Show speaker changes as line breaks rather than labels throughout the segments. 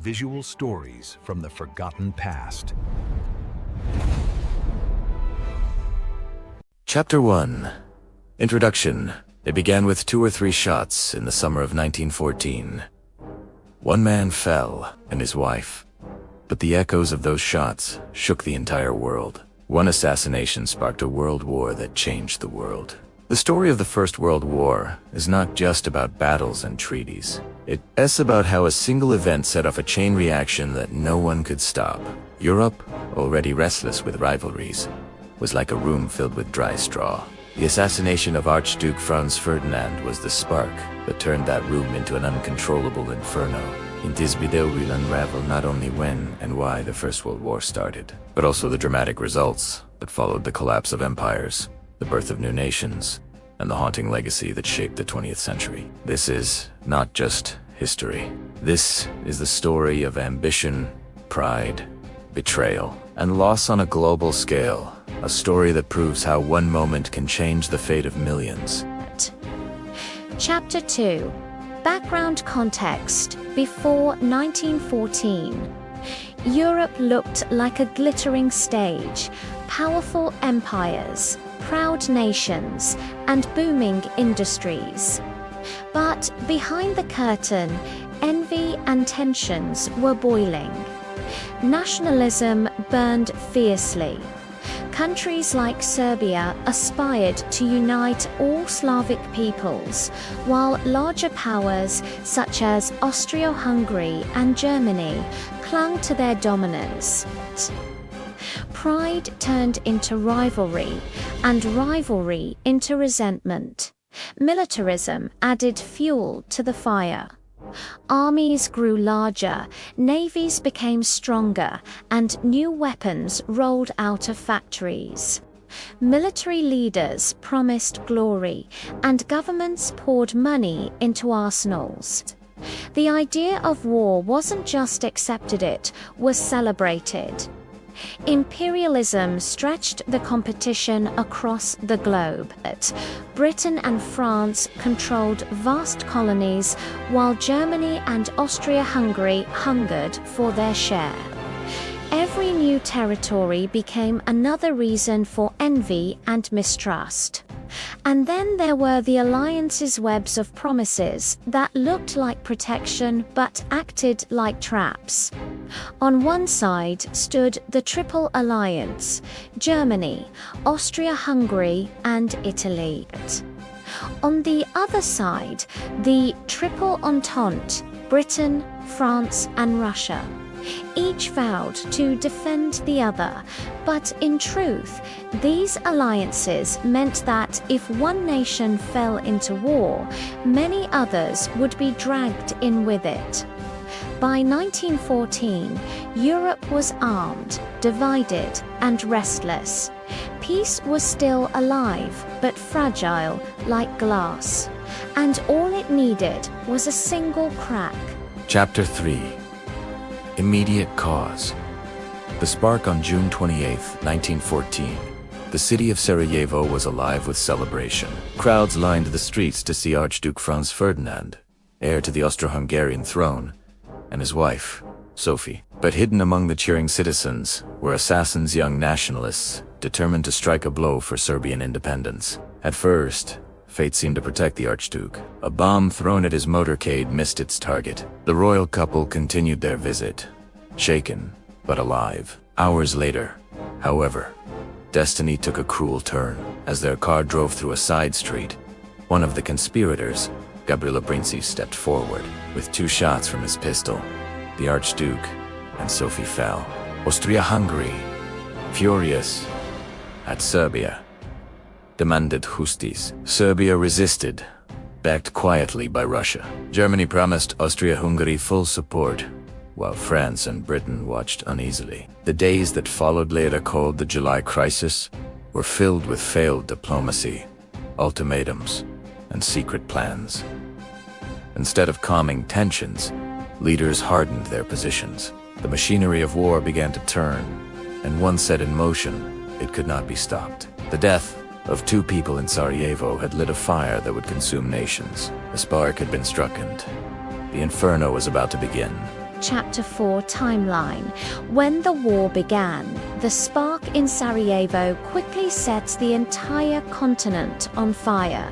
visual stories from the forgotten past.
Chapter 1. Introduction. It began with 2 or 3 shots in the summer of 1914. One man fell, and his wife. But the echoes of those shots shook the entire world. One assassination sparked a world war that changed the world. The story of the First World War is not just about battles and treaties. It's about how a single event set off a chain reaction that no one could stop. Europe, already restless with rivalries, was like a room filled with dry straw. The assassination of Archduke Franz Ferdinand was the spark that turned that room into an uncontrollable inferno. In this video we'll unravel not only when and why the First World War started, but also the dramatic results that followed the collapse of empires, the birth of new nations, and the haunting legacy that shaped the 20th century. This is not just history. This is the story of ambition, pride, betrayal, and loss on a global scale. A story that proves how one moment can change the fate of millions.
Chapter 2. Background context. Before 1914, Europe looked like a glittering stage. Powerful empires, proud nations, and booming industries. But behind the curtain, envy and tensions were boiling. Nationalism burned fiercely. Countries like Serbia aspired to unite all Slavic peoples, while larger powers such as Austria-Hungary and Germany clung to their dominance. Pride turned into rivalry, and rivalry into resentment. Militarism added fuel to the fire. Armies grew larger, navies became stronger, and new weapons rolled out of factories. Military leaders promised glory, and governments poured money into arsenals. The idea of war wasn't just accepted, it was celebrated. Imperialism stretched the competition across the globe. Britain and France controlled vast colonies, while Germany and Austria-Hungary hungered for their share. Every new territory became another reason for envy and mistrust. And then there were the alliances, webs of promises that looked like protection but acted like traps. On one side stood the Triple Alliance: Germany, Austria-Hungary, and Italy. On the other side, the Triple Entente: Britain, France, and Russia. Each vowed to defend the other, but in truth, these alliances meant that if one nation fell into war, many others would be dragged in with it. By 1914, Europe was armed, divided, and restless. Peace was still alive, but fragile like glass. And all it needed was a single crack.
Chapter 3. Immediate cause. The spark on June 28, 1914. The city of Sarajevo was alive with celebration. Crowds lined the streets to see Archduke Franz Ferdinand, heir to the Austro-Hungarian throne, and his wife, Sophie. But hidden among the cheering citizens were assassins, young nationalists, determined to strike a blow for Serbian independence. At first, fate seemed to protect the Archduke. A bomb thrown at his motorcade missed its target. The royal couple continued their visit, shaken but alive. Hours later, however, destiny took a cruel turn. As their car drove through a side street, one of the conspirators, Gabriele Princi, stepped forward. With 2 shots from his pistol, the Archduke and Sophie fell. Austria-Hungary, furious at Serbia, demanded justice. Serbia resisted, backed quietly by Russia. Germany promised Austria-Hungary full support, while France and Britain watched uneasily. The days that followed, later called the July Crisis, were filled with failed diplomacy, ultimatums, and secret plans. Instead of calming tensions, leaders hardened their positions. The machinery of war began to turn, and once set in motion, it could not be stopped. The death of 2 people in Sarajevo had lit a fire that would consume nations. The spark had been struck, and the inferno was about to begin.
Chapter 4 timeline. When the war began, the spark in Sarajevo quickly sets the entire continent on fire.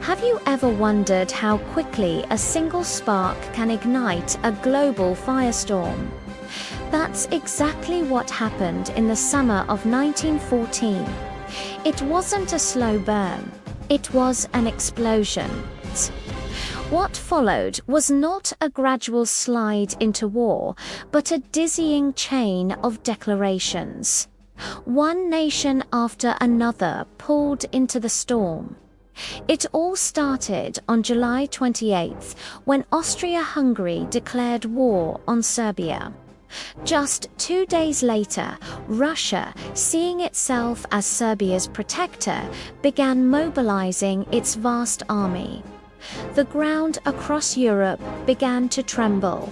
Have you ever wondered how quickly a single spark can ignite a global firestorm? That's exactly what happened in the summer of 1914. It wasn't a slow burn, it was an explosion. What followed was not a gradual slide into war, but a dizzying chain of declarations. One nation after another pulled into the storm. It all started on July 28th, when Austria-Hungary declared war on Serbia. Just 2 days later, Russia, seeing itself as Serbia's protector, began mobilizing its vast army. The ground across Europe began to tremble.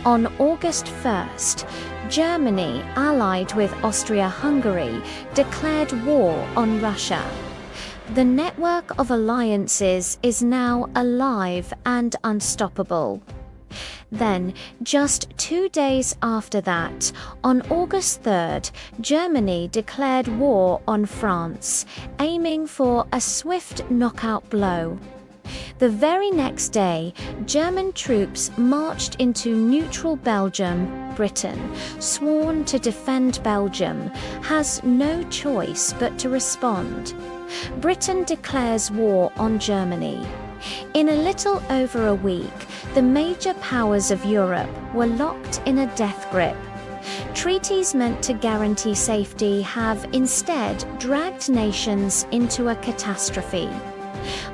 On August 1st, Germany, allied with Austria-Hungary, declared war on Russia. The network of alliances is now alive and unstoppable. Then, just 2 days after that, on August 3rd, Germany declared war on France, aiming for a swift knockout blow. The very next day, German troops marched into neutral Belgium. Britain, sworn to defend Belgium, has no choice but to respond. Britain declares war on Germany. In a little over a week, the major powers of Europe were locked in a death grip. Treaties meant to guarantee safety have instead dragged nations into a catastrophe.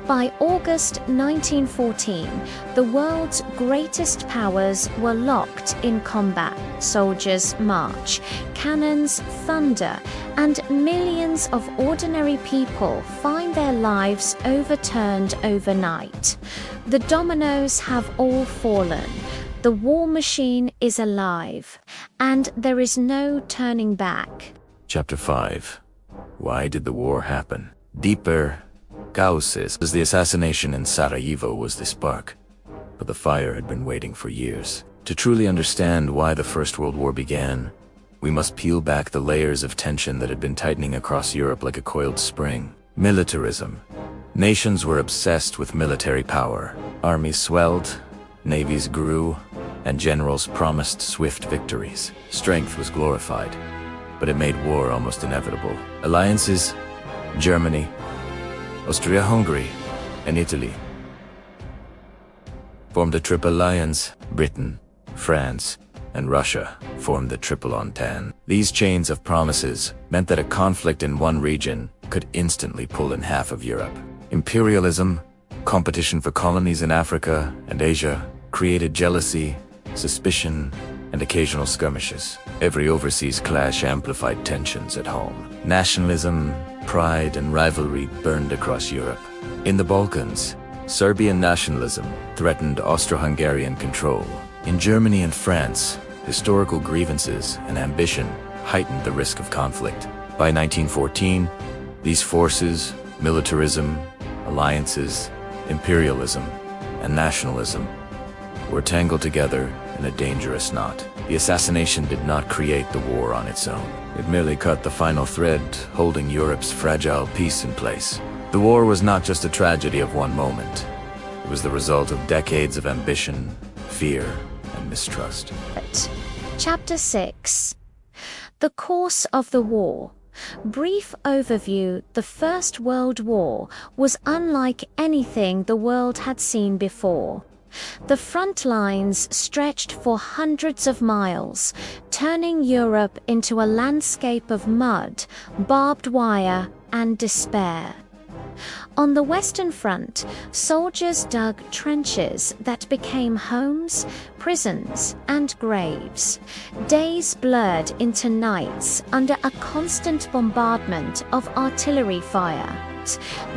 By August 1914, the world's greatest powers were locked in combat. Soldiers march, cannons thunder, and millions of ordinary people find their lives overturned overnight. The dominoes have all fallen. The war machine is alive, and there is no turning back.
Chapter 5. Why did the war happen? Deeper causes, as the assassination in Sarajevo was the spark, but the fire had been waiting for years. To truly understand why the First World War began, we must peel back the layers of tension that had been tightening across Europe like a coiled spring. Militarism. Nations were obsessed with military power. Armies swelled, navies grew, and generals promised swift victories. Strength was glorified, but it made war almost inevitable. Alliances, Germany, Austria-Hungary, and Italy formed a triple alliance. Britain, France, and Russia formed the Triple Entente. These chains of promises meant that a conflict in one region could instantly pull in half of Europe. Imperialism, competition for colonies in Africa and Asia, created jealousy, suspicion, and occasional skirmishes. Every overseas clash amplified tensions at home. Nationalism, pride, and rivalry burned across Europe. In the Balkans, Serbian nationalism threatened Austro-Hungarian control. In Germany and France, historical grievances and ambition heightened the risk of conflict. By 1914, these forces, militarism, alliances, imperialism, and nationalism, were tangled together in a dangerous knot. The assassination did not create the war on its own. It merely cut the final thread holding Europe's fragile peace in place. The war was not just a tragedy of one moment. It was the result of decades of ambition, fear, and mistrust.
Chapter 6. The course of the war. Brief overview. The First World War was unlike anything the world had seen before. The front lines stretched for hundreds of miles, turning Europe into a landscape of mud, barbed wire, and despair. On the Western Front, soldiers dug trenches that became homes, prisons, and graves. Days blurred into nights under a constant bombardment of artillery fire.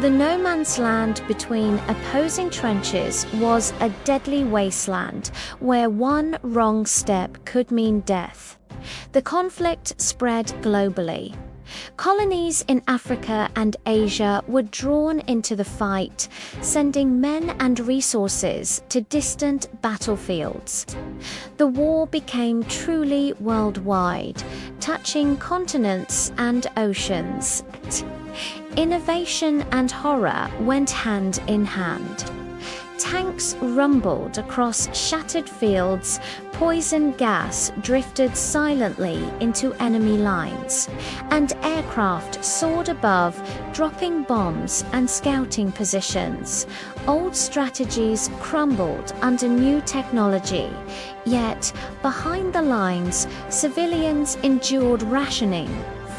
The no man's land between opposing trenches was a deadly wasteland where one wrong step could mean death. The conflict spread globally. Colonies in Africa and Asia were drawn into the fight, sending men and resources to distant battlefields. The war became truly worldwide, touching continents and oceans. Innovation and horror went hand in hand. Tanks rumbled across shattered fields, poison gas drifted silently into enemy lines, and aircraft soared above, dropping bombs and scouting positions. Old strategies crumbled under new technology, yet behind the lines, civilians endured rationing,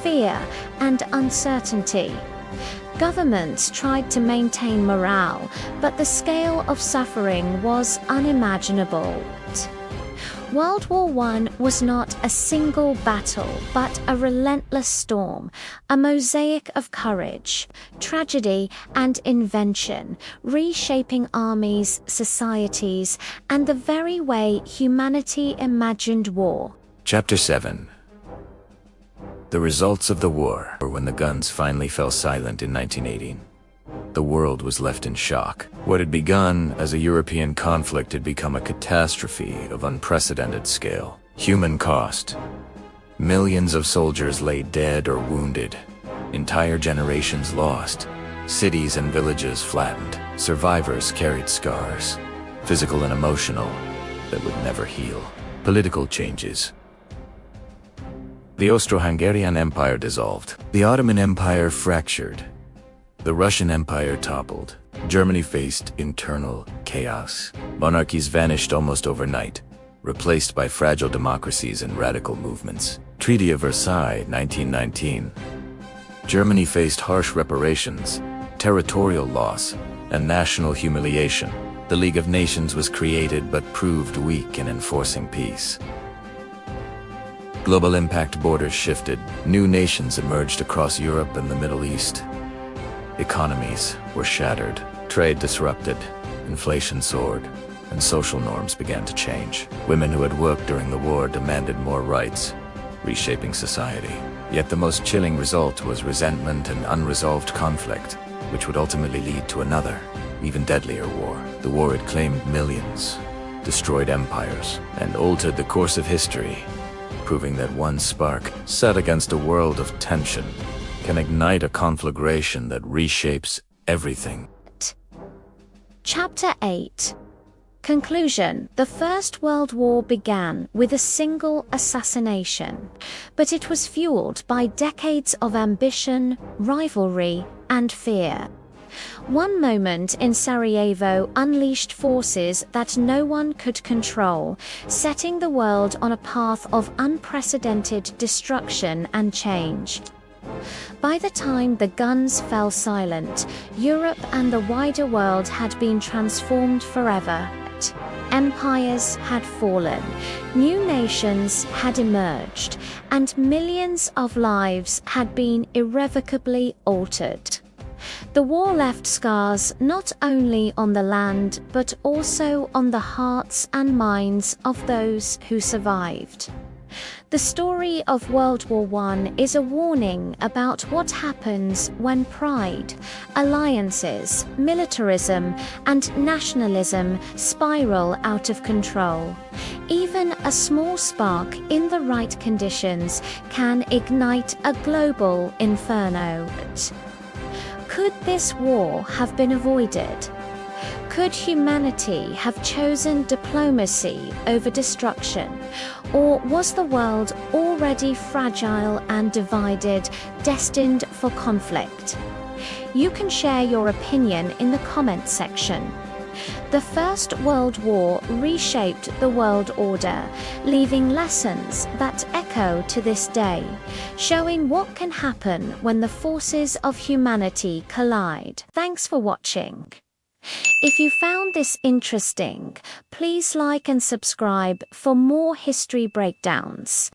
fear, and uncertainty. Governments tried to maintain morale, but the scale of suffering was unimaginable. World War I was not a single battle, but a relentless storm, a mosaic of courage, tragedy, and invention, reshaping armies, societies, and the very way humanity imagined war.
Chapter 7. The results of the war were when the guns finally fell silent in 1918. The world was left in shock. What had begun as a European conflict had become a catastrophe of unprecedented scale. Human cost. Millions of soldiers lay dead or wounded. Entire generations lost. Cities and villages flattened. Survivors carried scars, physical and emotional, that would never heal. Political changes. The Austro-Hungarian Empire dissolved. The Ottoman Empire fractured. The Russian Empire toppled. Germany faced internal chaos. Monarchies vanished almost overnight, replaced by fragile democracies and radical movements. Treaty of Versailles, 1919. Germany faced harsh reparations, territorial loss, and national humiliation. The League of Nations was created but proved weak in enforcing peace. Global impact borders shifted. New nations emerged across Europe and the Middle East. Economies were shattered, trade disrupted, inflation soared, and social norms began to change. Women who had worked during the war demanded more rights, reshaping society. Yet the most chilling result was resentment and unresolved conflict, which would ultimately lead to another, even deadlier war. The war had claimed millions, destroyed empires, and altered the course of history, proving that one spark, set against a world of tension, can ignite a conflagration that reshapes everything.
Chapter 8. Conclusion. The First World War began with a single assassination, but it was fueled by decades of ambition, rivalry, and fear. One moment in Sarajevo unleashed forces that no one could control, setting the world on a path of unprecedented destruction and change. By the time the guns fell silent, Europe and the wider world had been transformed forever. Empires had fallen, new nations had emerged, and millions of lives had been irrevocably altered. The war left scars not only on the land, but also on the hearts and minds of those who survived. The story of World War I is a warning about what happens when pride, alliances, militarism, and nationalism spiral out of control. Even a small spark in the right conditions can ignite a global inferno. Could this war have been avoided? Could humanity have chosen diplomacy over destruction? Or was the world already fragile and divided, destined for conflict? You can share your opinion in the comment section. The First World War reshaped the world order, leaving lessons that echo to this day, showing what can happen when the forces of humanity collide. Thanks for watching. If you found this interesting, please like and subscribe for more history breakdowns.